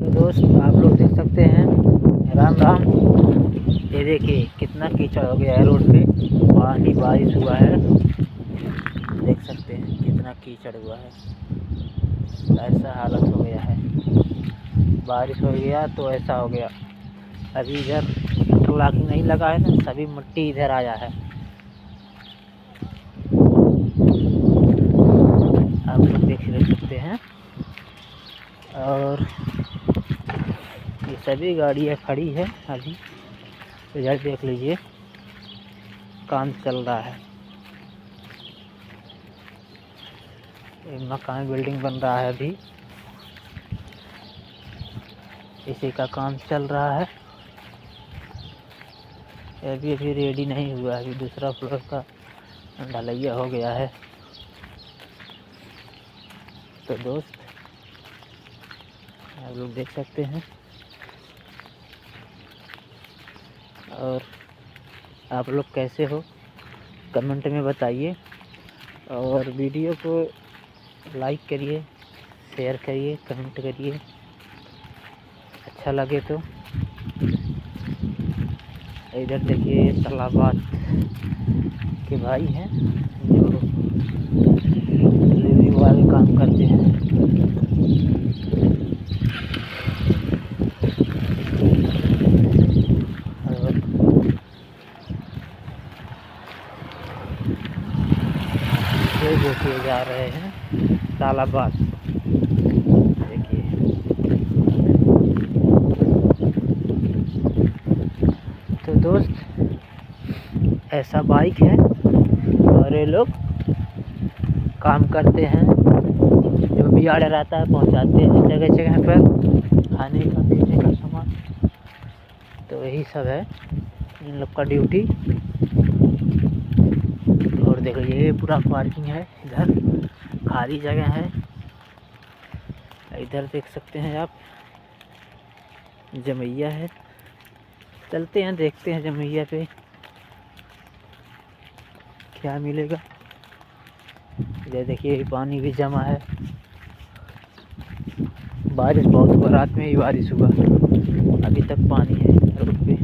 तो दोस्त आप लोग देख सकते हैं, राम राम। ये देखिए कितना कीचड़ हो गया है रोड पे, पानी बारिश हुआ है, देख सकते हैं कितना कीचड़ हुआ है। ऐसा हालत हो गया है, बारिश हो गया तो ऐसा हो गया। अभी इधर इंटरलॉकिंग नहीं लगा है ना, सभी मिट्टी इधर आया है। आप लोग देख सकते हैं। और ये सभी गाड़ियाँ खड़ी है अभी, इधर देख लीजिए काम चल रहा है। एक मकान बिल्डिंग बन रहा है, अभी इसी का काम चल रहा है। अभी रेडी नहीं हुआ है, अभी दूसरा फ्लोर का ढलैया हो गया है। तो दोस्त आप लोग देख सकते हैं। और आप लोग कैसे हो कमेंट में बताइए, और वीडियो को लाइक करिए, शेयर करिए, कमेंट करिए अच्छा लगे तो। इधर देखिए इस्लामाबाद के भाई हैं जो डिलीवरी वाले काम करते हैं। और ये देखिए जा रहे हैं इस्लामाबाद, देखिए। तो दोस्त ऐसा बाइक है और ये लोग काम करते हैं, जो भी आर्डर रहता है पहुंचाते हैं जगह जगह पर, खाने का पीने का सामान। तो यही सब है इन लोग का ड्यूटी। और देख लीजिए ये पूरा पार्किंग है, इधर खाली जगह है। इधर देख सकते हैं आप, जमैया है। चलते हैं देखते हैं जमैया पे क्या मिलेगा। इधर देखिए पानी भी जमा है, बारिश बहुत हुआ, रात में ही बारिश हुआ, अभी तक पानी है रोड पे।